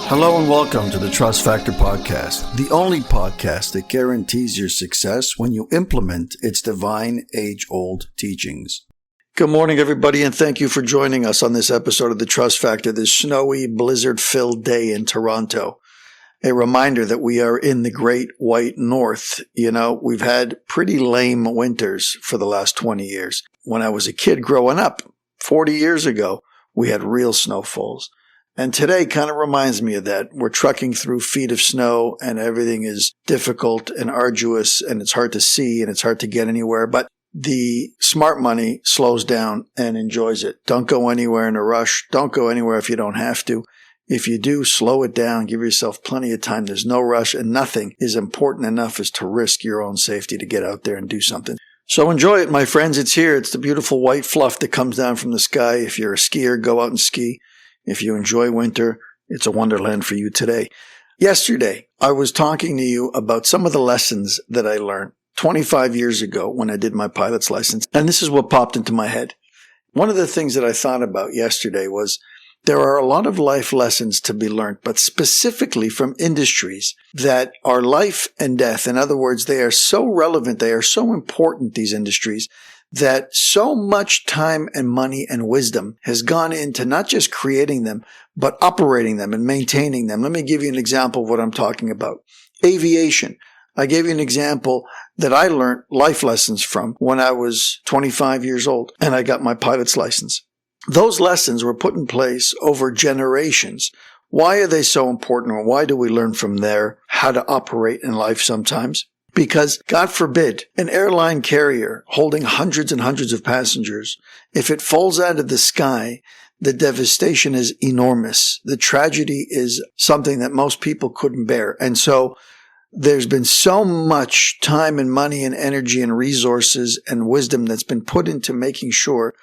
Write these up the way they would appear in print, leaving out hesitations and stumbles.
Hello and welcome to the Trust Factor Podcast, the only podcast that guarantees your success when you implement its divine age-old teachings. Good morning, everybody, and thank you for joining us on this episode of the Trust Factor, this snowy, blizzard-filled day in Toronto. A reminder that we are in the Great White North. You know, we've had pretty lame winters for the last 20 years. When I was a kid growing up, 40 years ago, we had real snowfalls. And today kind of reminds me of that. We're trucking through feet of snow and everything is difficult and arduous and it's hard to see and it's hard to get anywhere. But the smart money slows down and enjoys it. Don't go anywhere in a rush. Don't go anywhere if you don't have to. If you do, slow it down. Give yourself plenty of time. There's no rush and nothing is important enough as to risk your own safety to get out there and do something. So enjoy it, my friends. It's here. It's the beautiful white fluff that comes down from the sky. If you're a skier, go out and ski. If you enjoy winter, it's a wonderland for you today. Yesterday, I was talking to you about some of the lessons that I learned 25 years ago when I did my pilot's license. And this is what popped into my head. One of the things that I thought about yesterday was there are a lot of life lessons to be learned, but specifically from industries that are life and death. In other words, they are so relevant, they are so important, these industries, that so much time and money and wisdom has gone into not just creating them, but operating them and maintaining them. Let me give you an example of what I'm talking about. Aviation. I gave you an example that I learned life lessons from when I was 25 years old and I got my pilot's license. Those lessons were put in place over generations. Why are they so important, or why do we learn from there how to operate in life sometimes? Because, God forbid, an airline carrier holding hundreds and hundreds of passengers, if it falls out of the sky, the devastation is enormous. The tragedy is something that most people couldn't bear. And so there's been so much time and money and energy and resources and wisdom that's been put into making sure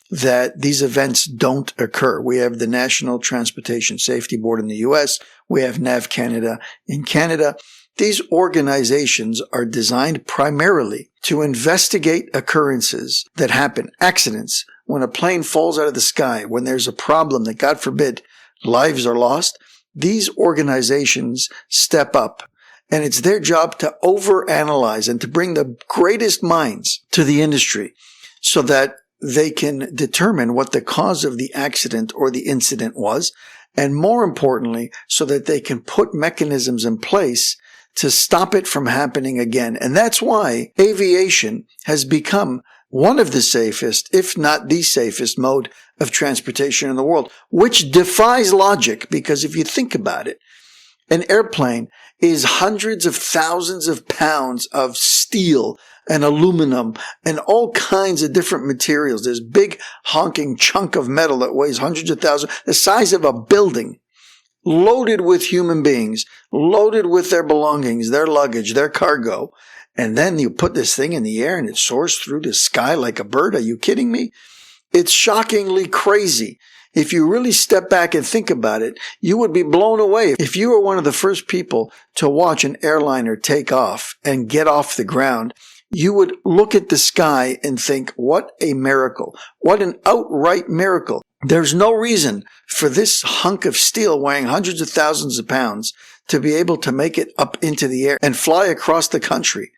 that these events don't occur. We have the National Transportation Safety Board in the U.S. We have NAV Canada in Canada. These organizations are designed primarily to investigate occurrences that happen, accidents, when a plane falls out of the sky, when there's a problem that, God forbid, lives are lost. These organizations step up, and it's their job to overanalyze and to bring the greatest minds to the industry so that they can determine what the cause of the accident or the incident was, and more importantly, so that they can put mechanisms in place to stop it from happening again. And that's why aviation has become one of the safest, if not the safest mode of transportation in the world, which defies logic, because if you think about it, an airplane is hundreds of thousands of pounds of steel and aluminum and all kinds of different materials. This big honking chunk of metal that weighs hundreds of thousands, the size of a building, loaded with human beings, loaded with their belongings, their luggage, their cargo. And then you put this thing in the air and it soars through the sky like a bird. Are you kidding me? It's shockingly crazy. If you really step back and think about it, you would be blown away. If you were one of the first people to watch an airliner take off and get off the ground, you would look at the sky and think, what a miracle. What an outright miracle. There's no reason for this hunk of steel weighing hundreds of thousands of pounds to be able to make it up into the air and fly across the country.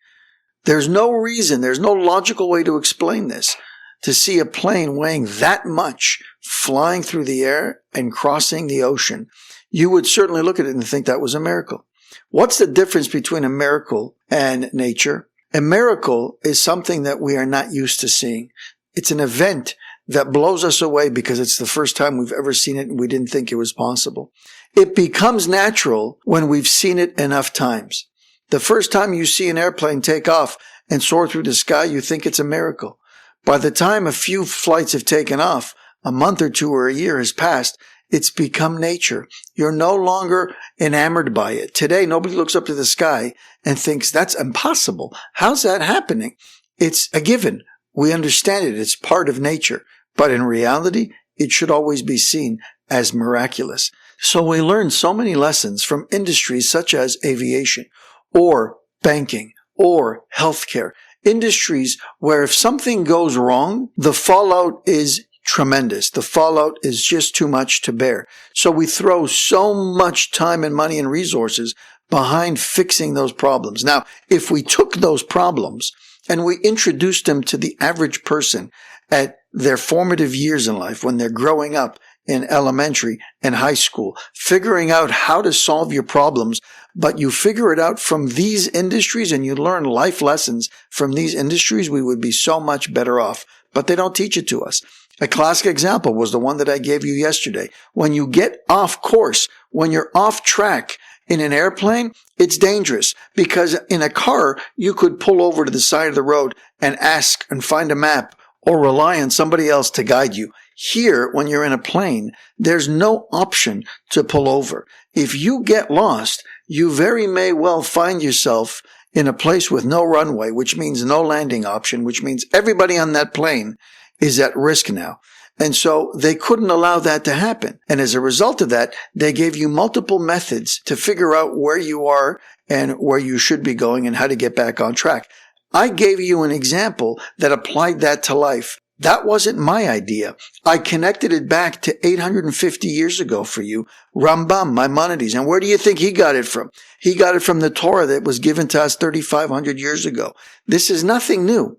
There's no reason, there's no logical way to explain this. To see a plane weighing that much flying through the air and crossing the ocean, you would certainly look at it and think that was a miracle. What's the difference between a miracle and nature? A miracle is something that we are not used to seeing. It's an event that blows us away because it's the first time we've ever seen it and we didn't think it was possible. It becomes natural when we've seen it enough times. The first time you see an airplane take off and soar through the sky, you think it's a miracle. By the time a few flights have taken off, a month or two or a year has passed, it's become nature. You're no longer enamored by it. Today, nobody looks up to the sky and thinks, that's impossible. How's that happening? It's a given. We understand it. It's part of nature. But in reality, it should always be seen as miraculous. So we learn so many lessons from industries such as aviation or banking or healthcare. Industries where if something goes wrong, the fallout is tremendous. The fallout is just too much to bear. So we throw so much time and money and resources behind fixing those problems. Now, if we took those problems and we introduced them to the average person at their formative years in life, when they're growing up in elementary and high school, figuring out how to solve your problems, but you figure it out from these industries and you learn life lessons from these industries, we would be so much better off. But they don't teach it to us. A classic example was the one that I gave you yesterday. When you get off course, when you're off track in an airplane, it's dangerous, because in a car, you could pull over to the side of the road and ask and find a map or rely on somebody else to guide you. Here, when you're in a plane, there's no option to pull over. If you get lost, you very may well find yourself in a place with no runway, which means no landing option, which means everybody on that plane is at risk now. And so they couldn't allow that to happen. And as a result of that, they gave you multiple methods to figure out where you are and where you should be going and how to get back on track. I gave you an example that applied that to life. That wasn't my idea. I connected it back to 850 years ago for you. Rambam, Maimonides. And where do you think he got it from? He got it from the Torah that was given to us 3,500 years ago. This is nothing new.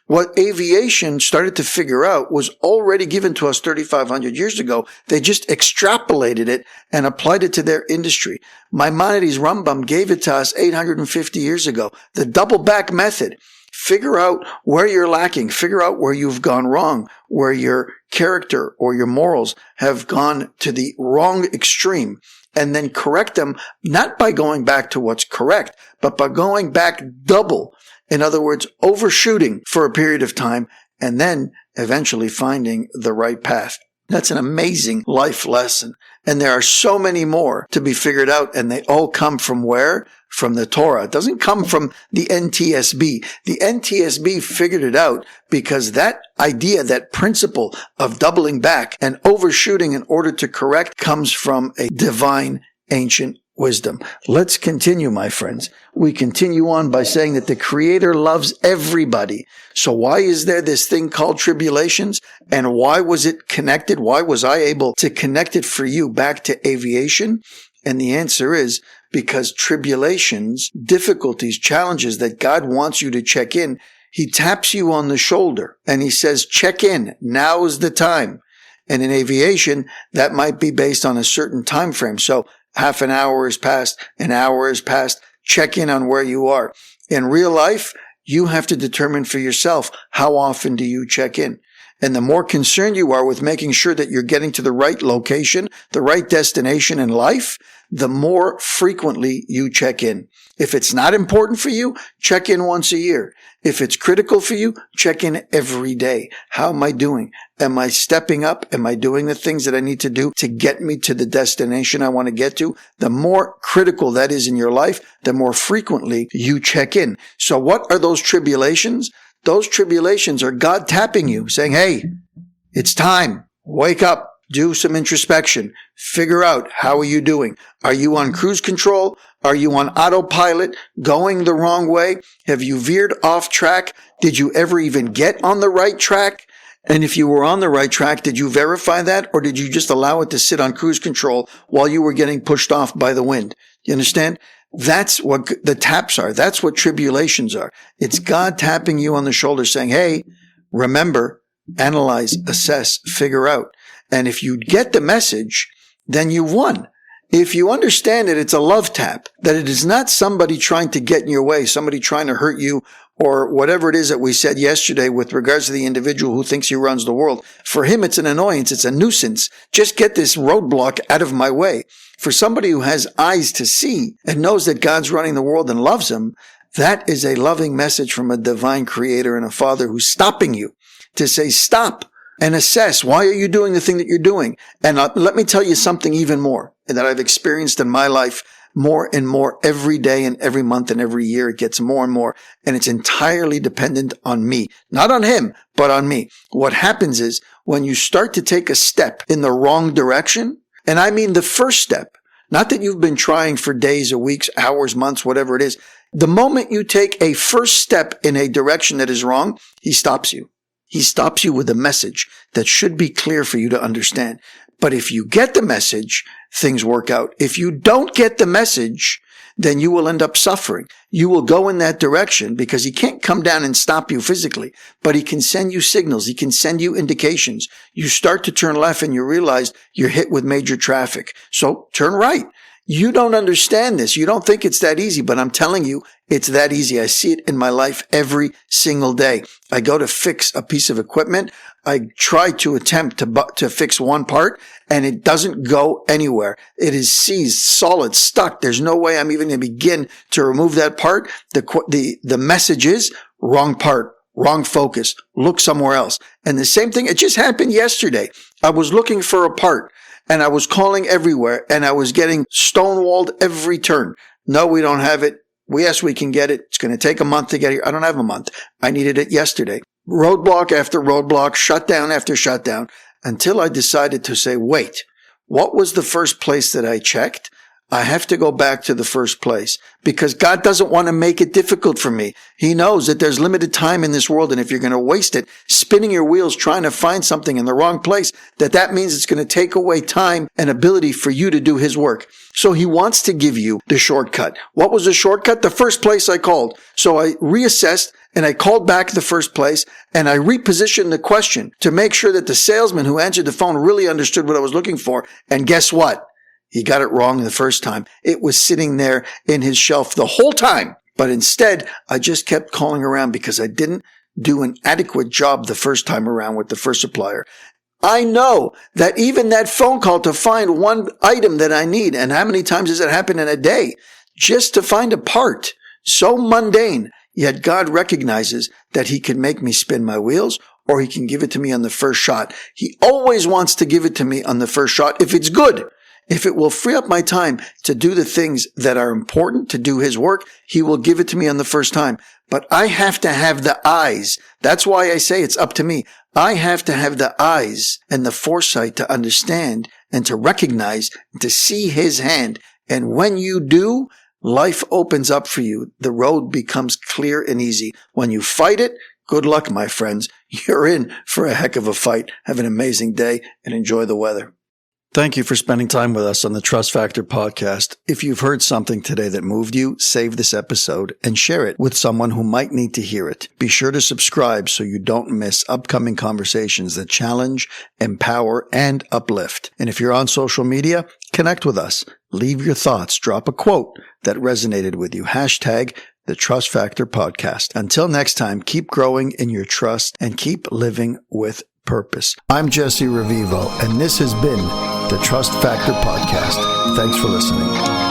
What aviation started to figure out was already given to us 3,500 years ago. They just extrapolated it and applied it to their industry. Maimonides, Rambam gave it to us 850 years ago. The double back method. Figure out where you're lacking. Figure out where you've gone wrong, where your character or your morals have gone to the wrong extreme, and then correct them, not by going back to what's correct, but by going back double. In other words, overshooting for a period of time and then eventually finding the right path. That's an amazing life lesson. And there are so many more to be figured out, and they all come from where? From the Torah. It doesn't come from the NTSB. The NTSB figured it out because that idea, that principle of doubling back and overshooting in order to correct comes from a divine ancient wisdom. Let's continue, my friends. We continue on by saying that the Creator loves everybody. So why is there this thing called tribulations? And why was it connected? Why was I able to connect it for you back to aviation? And the answer is because tribulations, difficulties, challenges that God wants you to check in, He taps you on the shoulder and He says, check in. Now is the time. And in aviation, that might be based on a certain time frame. So half an hour has passed, an hour has passed. Check in on where you are. In real life, you have to determine for yourself, how often do you check in? And the more concerned you are with making sure that you're getting to the right location, the right destination in life, the more frequently you check in. If it's not important for you, check in once a year. If it's critical for you, check in every day. How am I doing? Am I stepping up? Am I doing the things that I need to do to get me to the destination I want to get to? The more critical that is in your life, the more frequently you check in. So what are those tribulations? Those tribulations are God tapping you, saying, hey, it's time. Wake up. Do some introspection. Figure out, how are you doing? Are you on cruise control? Are you on autopilot, going the wrong way? Have you veered off track? Did you ever even get on the right track? And if you were on the right track, did you verify that? Or did you just allow it to sit on cruise control while you were getting pushed off by the wind? You understand? That's what the taps are. That's what tribulations are. It's God tapping you on the shoulder saying, hey, remember, analyze, assess, figure out. And if you get the message, then you won. If you understand it, it's a love tap, that it is not somebody trying to get in your way, somebody trying to hurt you, or whatever it is that we said yesterday with regards to the individual who thinks he runs the world. For him, it's an annoyance. It's a nuisance. Just get this roadblock out of my way. For somebody who has eyes to see and knows that God's running the world and loves him, that is a loving message from a divine creator and a father who's stopping you to say, stop and assess. Why are you doing the thing that you're doing? And let me tell you something even more that I've experienced in my life more and more every day and every month and every year. It gets more and more. And it's entirely dependent on me. Not on him, but on me. What happens is when you start to take a step in the wrong direction, and I mean the first step, not that you've been trying for days or weeks, hours, months, whatever it is. The moment you take a first step in a direction that is wrong, he stops you. He stops you with a message that should be clear for you to understand. But if you get the message, things work out. If you don't get the message, then you will end up suffering. You will go in that direction because he can't come down and stop you physically, but he can send you signals. He can send you indications. You start to turn left and you realize you're hit with major traffic. So turn right. You don't understand this. You don't think it's that easy, but I'm telling you, it's that easy. I see it in my life every single day. I go to fix a piece of equipment. I try to attempt to fix one part, and it doesn't go anywhere. It is seized, solid, stuck. There's no way I'm even going to begin to remove that part. The message is wrong part, wrong focus. Look somewhere else. And the same thing, it just happened yesterday. I was looking for a part. And I was calling everywhere, and I was getting stonewalled every turn. No, we don't have it. Yes, we can get it. It's going to take a month to get here. I don't have a month. I needed it yesterday. Roadblock after roadblock, shutdown after shutdown, until I decided to say, wait, what was the first place that I checked? I have to go back to the first place because God doesn't want to make it difficult for me. He knows that there's limited time in this world. And if you're going to waste it spinning your wheels trying to find something in the wrong place, that means it's going to take away time and ability for you to do his work. So he wants to give you the shortcut. What was the shortcut? The first place I called. So I reassessed and I called back the first place and I repositioned the question to make sure that the salesman who answered the phone really understood what I was looking for. And guess what? He got it wrong the first time. It was sitting there in his shelf the whole time. But instead, I just kept calling around because I didn't do an adequate job the first time around with the first supplier. I know that even that phone call to find one item that I need, and how many times does it happen in a day, just to find a part, so mundane, yet God recognizes that he can make me spin my wheels or he can give it to me on the first shot. He always wants to give it to me on the first shot if it's good. If it will free up my time to do the things that are important, to do his work, he will give it to me on the first time. But I have to have the eyes. That's why I say it's up to me. I have to have the eyes and the foresight to understand and to recognize, to see his hand. And when you do, life opens up for you. The road becomes clear and easy. When you fight it, good luck, my friends. You're in for a heck of a fight. Have an amazing day and enjoy the weather. Thank you for spending time with us on the Trust Factor podcast. If you've heard something today that moved you, save this episode and share it with someone who might need to hear it. Be sure to subscribe so you don't miss upcoming conversations that challenge, empower, and uplift. And if you're on social media, connect with us. Leave your thoughts. Drop a quote that resonated with you. Hashtag the Trust Factor podcast. Until next time, keep growing in your trust and keep living with purpose. I'm Jesse Revivo, and this has been the Trust Factor Podcast. Thanks for listening.